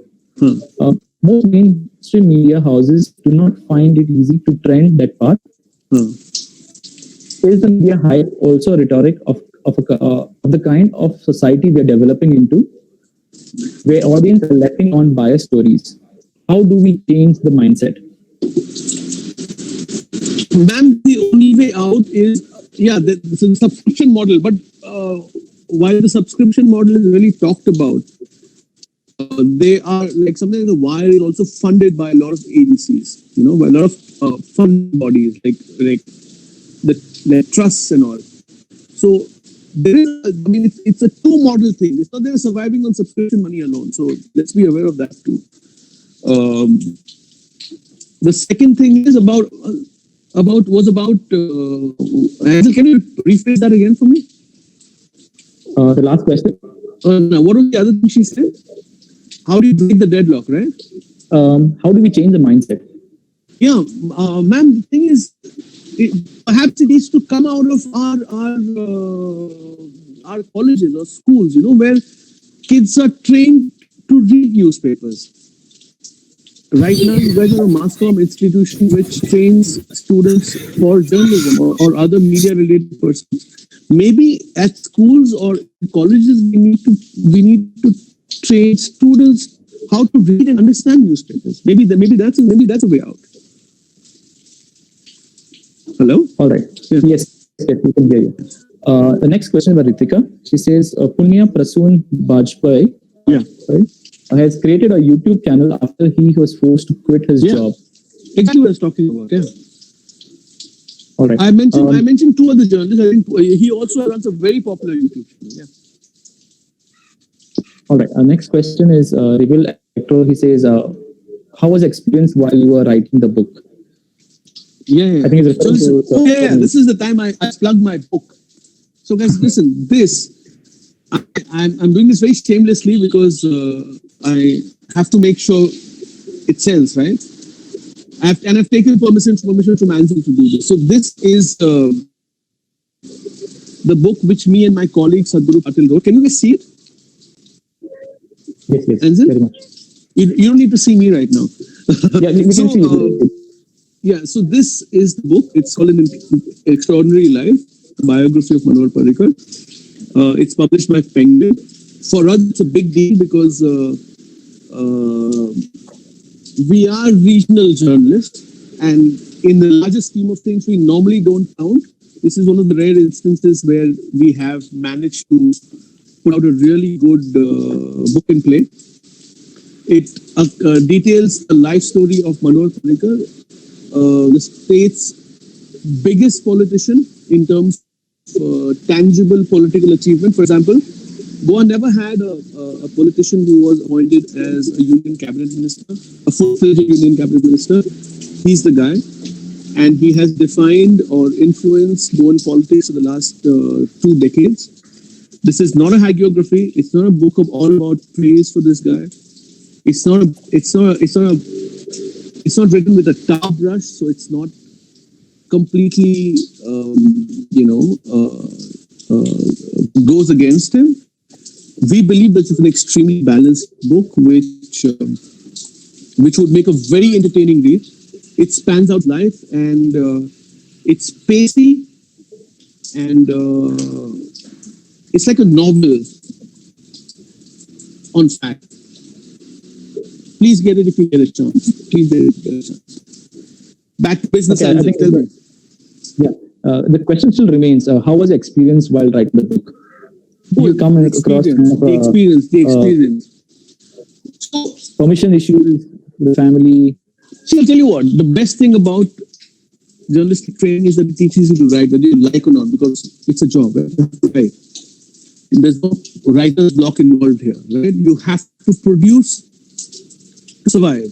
Most mainstream media houses do not find it easy to trend that path. Is the media hype also a rhetoric of the kind of society we are developing into, where audience are letting on biased stories? How do we change the mindset? Ma'am, the only way out is, the subscription model. But while the subscription model is really talked about, they are like something like The Wire is also funded by a lot of agencies, by a lot of fund bodies like the trusts and all. So there is, it's a two-model thing. It's not they're surviving on subscription money alone. So let's be aware of that too. The second thing is about Hazel, can you rephrase that again for me? The last question. No, what was the other thing she said? How do you break the deadlock, right? How do we change the mindset? Yeah, ma'am, the thing is, perhaps it needs to come out of our colleges or schools, where kids are trained to read newspapers. Right now, you guys are a mass comm institution which trains students for journalism or other media-related persons. Maybe at schools or colleges, we need to train students how to read and understand newspapers. Maybe that's a way out. Hello? All right. Yes, we can hear you. The next question by Ritika. She says, Punya Prasoon Bajpai has created a YouTube channel after he was forced to quit his job. Exactly what I was talking about. Yeah. All right. I mentioned two other journalists. I think he also runs a very popular YouTube channel. Yeah. All right. Our next question is Reveal Actor. He says, how was the experience while you were writing the book? Yeah. I think it's this is the time I plugged my book. So guys, listen, I'm doing this very shamelessly because I have to make sure it sells, right? I've taken permission from Ansel to do this. So this is the book which me and my colleague Sadhguru Patil wrote. Can you guys see it? Yes, Ansel? Very much. You don't need to see me right now. Yeah, we can see it. Yeah, so this is the book. It's called An Extraordinary Life, a biography of Manohar Parrikar. It's published by Penguin. For us, it's a big deal because we are regional journalists, and in the larger scheme of things, we normally don't count. This is one of the rare instances where we have managed to put out a really good book in play. It details the life story of Manohar Parrikar, the state's biggest politician in terms of tangible political achievement. For example, Goa never had a politician who was appointed as a union cabinet minister, a full-fledged union cabinet minister. He's the guy, and he has defined or influenced Goan politics for the last 2 decades. This is not a hagiography. It's not a book of all about praise for this guy. It's not written with a tar brush, so it's not completely goes against him. We believe that it's an extremely balanced book which which would make a very entertaining read. It spans out life, and it's pacey, and it's like a novel on fact. Please get it if you get a chance. Please get it if you get a chance. Back to business. Okay, I think tell me. Yeah. The question still remains: how was your experience while writing the book? Did you come across the experience. So, permission issues, the family? See, I'll tell you what. The best thing about journalistic training is that it teaches you to write, whether you like or not, because it's a job. Right? You have to write. And there's no writer's block involved here. Right? You have to produce to survive.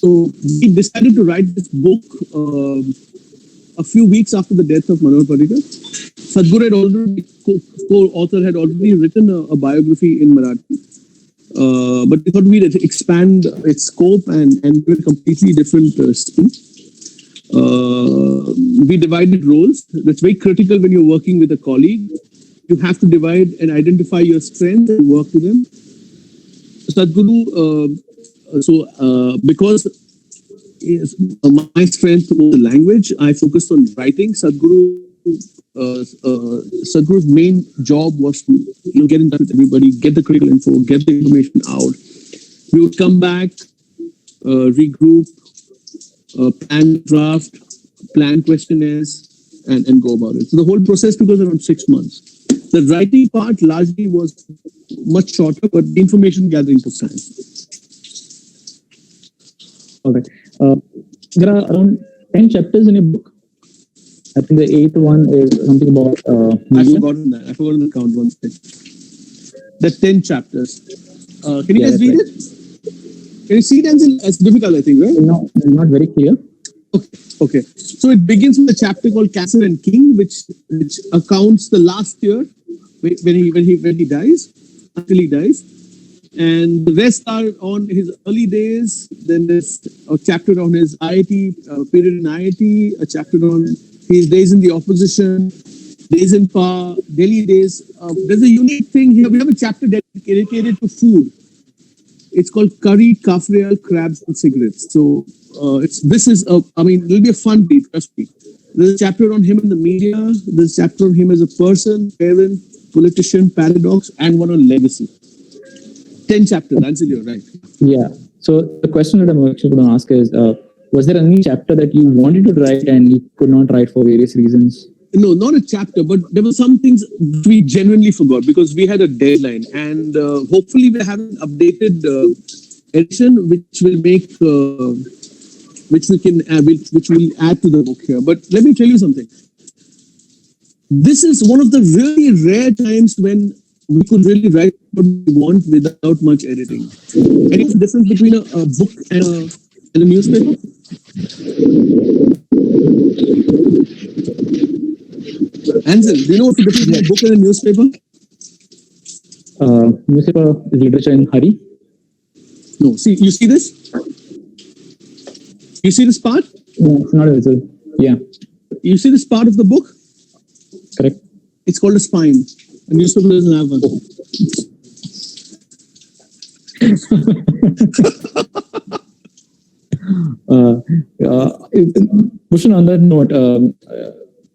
So we decided to write this book a few weeks after the death of Manohar Parrikar. Sadhguru had already, co-author had already written a biography in Marathi. But we thought we'd expand its scope and do a completely different spin. We divided roles. That's very critical when you're working with a colleague. You have to divide and identify your strengths and work to them. Sadhguru, because my strength was the language, I focused on writing. Sadhguru's main job was to get in touch with everybody, get the critical info, get the information out. We would come back, regroup, plan draft, plan questionnaires, and go about it. So the whole process took us around 6 months. The writing part largely was much shorter, but the information gathering took time. All right. There are around 10 chapters in your book. I think the 8th one is something about media. I've forgotten the count one second. The 10 chapters. Can you guys read it? Can you see it? It's difficult, I think, right? No, not very clear. Okay. So it begins with a chapter called Castle and King, which accounts the last year when he dies, until he dies. And the rest are on his early days. Then there's a chapter on his IIT, period in IIT, a chapter on his days in the opposition, days in power, Delhi days. There's a unique thing here. We have a chapter dedicated to food. It's called Curry, Kafrial, Crabs and Cigarettes. So it'll be a fun read, trust me. There's a chapter on him in the media. There's a chapter on him as a person, parent, politician, paradox, and one on legacy. 10 chapters, Ansel, you're right. Yeah. So the question that I'm actually going to ask is, was there any chapter that you wanted to write and you could not write for various reasons? No, not a chapter, but there were some things we genuinely forgot because we had a deadline, and hopefully we have an updated edition which will make which will add to the book here. But let me tell you something. This is one of the really rare times when we could really write what we want without much editing. Any difference between a book and a newspaper? Ansel, do you know what the difference between a book and a newspaper? Newspaper is literature in hurry. No, see, you see this? You see this part? No, it's not visible. Yeah. You see this part of the book? Correct. It's called a spine. A newspaper doesn't have one. Bhushan, on that note,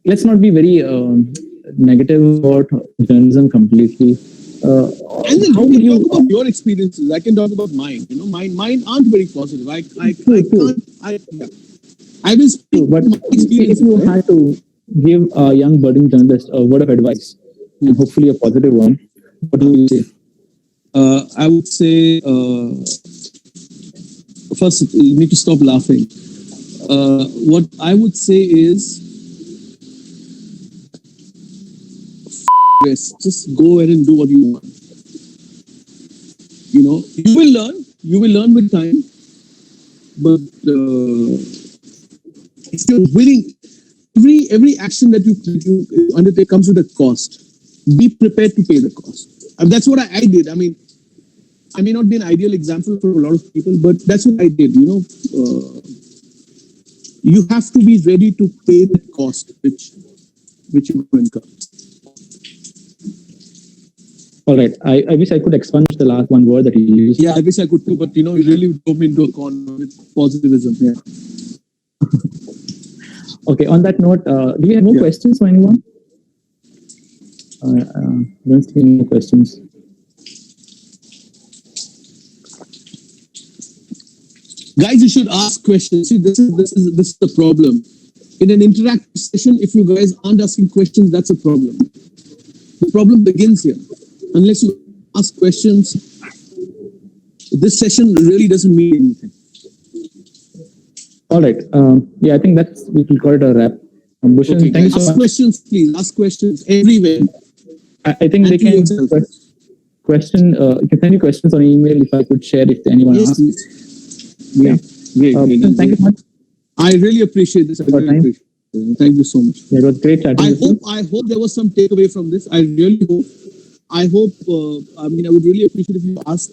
let's not be very negative about journalism completely. And then how would you talk about your experiences? I can talk about mine. You know, mine aren't very positive. I will speak but if you had to give a young budding journalist a word of advice, and hopefully a positive one, what would you say? I would say first you need to stop laughing. What I would say is just go ahead and do what you want. You know, you will learn with time, but if you're willing, every action that you undertake comes with a cost. Be prepared to pay the cost. And that's what I did. I mean, I may not be an ideal example for a lot of people, but that's what I did. You know, you have to be ready to pay the cost which you incur. All right. I wish I could expunge the last one word that you used. Yeah, I wish I could too, but you really drove me into a corner with positivism. Yeah. Okay. On that note, do you have more questions for anyone? Don't see any more questions. Guys, you should ask questions. See, this is the problem. In an interactive session, if you guys aren't asking questions, that's a problem. The problem begins here. Unless you ask questions, this session really doesn't mean anything. All right. Yeah, I think we will call it a wrap. Bhushan, Okay, thank you so ask much. questions, please. Ask questions everywhere. I think they can question. You can send me questions on email if I could share if anyone asks. Please. Yeah. Great. Thank you so much. I really appreciate this. I really appreciate it. Thank you so much. Yeah, it was great chatting with you. I hope there was some takeaway from this. I really hope. I would really appreciate if you ask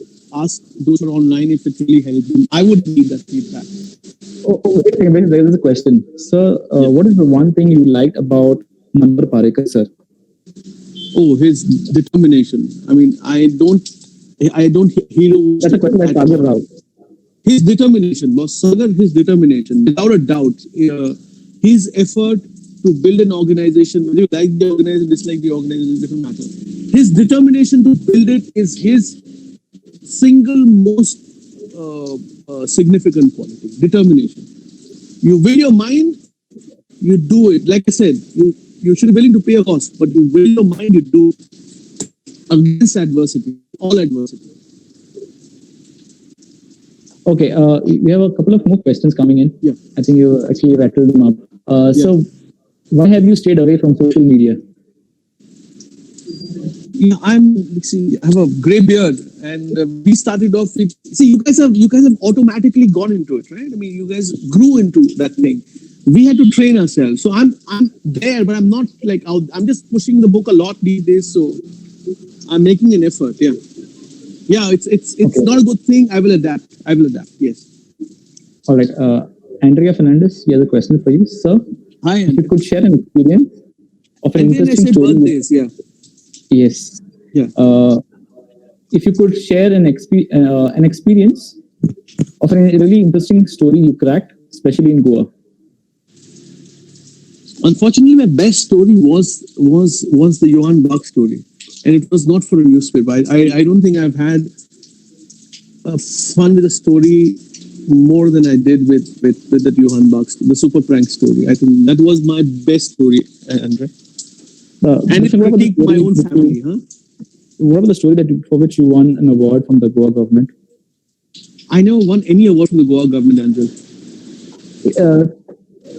those who are online if it really helped them. I would need that feedback. Wait a second. There is a question. Sir, what is the one thing you liked about Manohar Parrikar, sir? Oh, his determination. I mean, I don't hero. That's a question by Sagar Rao. His determination, was Sagar, his determination, without a doubt, his effort to build an organization, whether you like the organization, dislike the organization, doesn't matter. His determination to build it is his single most significant quality, determination. You will your mind, you do it. Like I said, you should be willing to pay a cost, but you will your mind, you do against adversity, all adversity. Okay, we have a couple of more questions coming in. Yeah. I think you actually rattled them up. So, why have you stayed away from social media? Yeah, I have a grey beard, and we started off with. See, you guys have automatically gone into it, right? I mean, you guys grew into that thing. We had to train ourselves. So I'm there, but I'm not like out. I'm just pushing the book a lot these days. So I'm making an effort. Yeah. It's okay. Not a good thing. I will adapt. Yes. All right. Andrea Fernandez, he has a question for you, sir. Hi. If you could share an experience of an interesting story. Birthdays, yeah. Yes. Yeah. If you could share an experience of a really interesting story you cracked, especially in Goa. Unfortunately, my best story was the Johan Bach story, and it was not for a newspaper. I don't think I've had fun with a story more than I did with the Johan Bach, the super prank story. I think that was my best story, Andre. And it critiqued my own family. What was the story for which you won an award from the Goa government? I never won any award from the Goa government, Andre.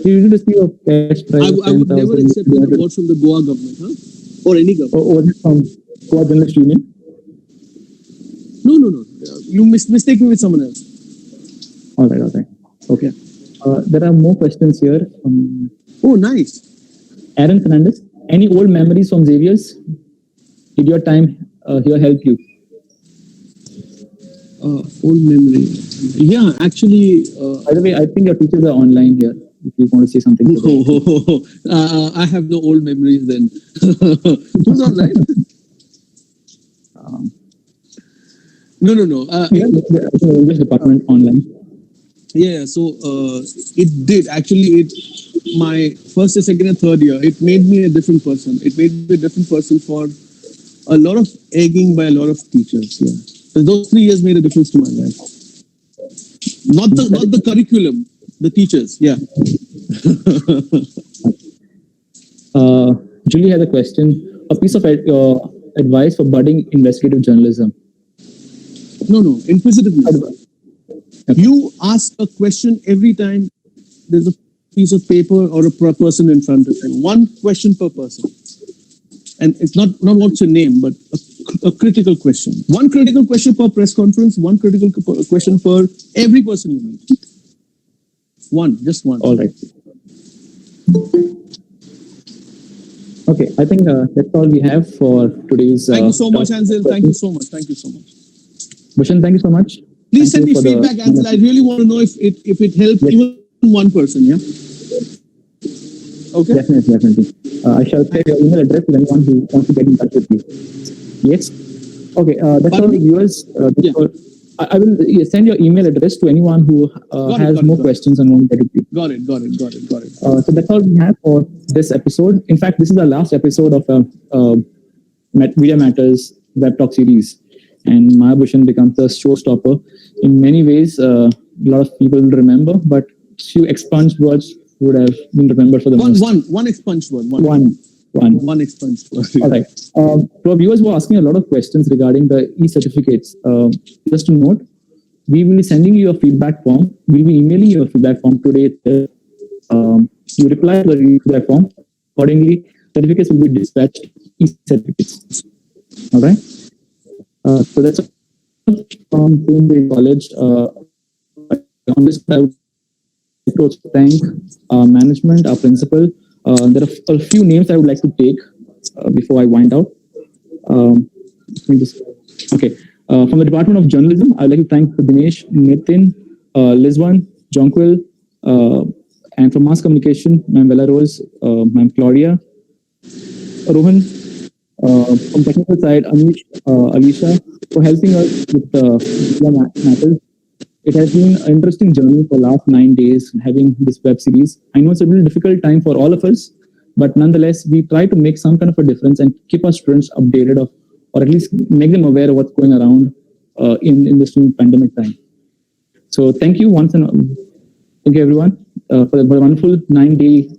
You didn't receive a cash prize. I would never accept an award from the Goa government, or any government. Or was it from Goa Journalist Union? No. You mistake me with someone else. All right. Okay. There are more questions here. Oh, nice. Aaron Fernandez, any old memories from Xavier's? Did your time here help you? Old memory. Yeah, actually. By the way, I think your teachers are online here. If you want to say something. I have no old memories then. Who's online? No. English department online. Yeah, so it did. Actually, my first and second and third year, it made me a different person. It made me a different person for a lot of egging by a lot of teachers. Yeah. So those 3 years made a difference to my life. Not the curriculum, the teachers. Yeah. Julie has a question. A piece of advice for budding investigative journalism. No. Inquisitiveness. Okay. You ask a question every time there's a piece of paper or a person in front of you. One question per person. And it's not what's your name, but a critical question. One critical question per press conference, one critical question per every person you meet. Just one. All right. Okay, I think that's all we have for today's. Thank you so much, Ansel. Thank you so much. Bhushan, thank you so much. Please send me feedback, Ansel. I really want to know if it helped even one person. Yeah. Okay. Definitely. I shall share your email address to anyone who wants to get in touch with you. Yes. Okay, that's all viewers. Yeah. I will send your email address to anyone who has more questions and won't get it. Got it. So that's all we have for this episode. In fact, this is the last episode of Media Matters Web Talk series, and Maya Bhushan becomes the showstopper. In many ways, a lot of people will remember, but few expunged words would have been remembered for the most. One expunged word. One expunged word. All right. So viewers were asking a lot of questions regarding the e-certificates. Just to note, we will be sending you a feedback form. We'll be emailing you a feedback form today. You reply to the feedback form. Accordingly, certificates will be dispatched. E-certificates. All right. So that's from Cambridge College. On this, I would like to also thank our management, our principal. There are a few names I would like to take before I wind out. From the Department of Journalism, I would like to thank Dinesh, Nitin, Lizwan, Jonquil, and from Mass Communication, Ma'am Bella Rose, Ma'am Claudia, Rohan, from technical side, Anish, Alicia, for helping us with the matters. It has been an interesting journey for the last 9 days having this web series. I know it's a really difficult time for all of us, but nonetheless, we try to make some kind of a difference and keep our students updated or at least make them aware of what's going around in this pandemic time. So thank you once and thank you everyone for the wonderful 9-day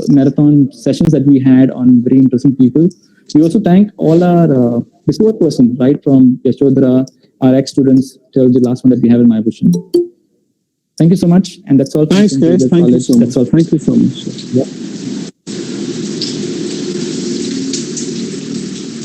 marathon sessions that we had on very interesting people. We also thank all our resource persons, right from Yashodhara, our ex-students till the last one that we have in Maya Bhushan. Thank you so much, and that's all. Thanks, guys. Thank you so much. That's all. Thank you so much. Yeah.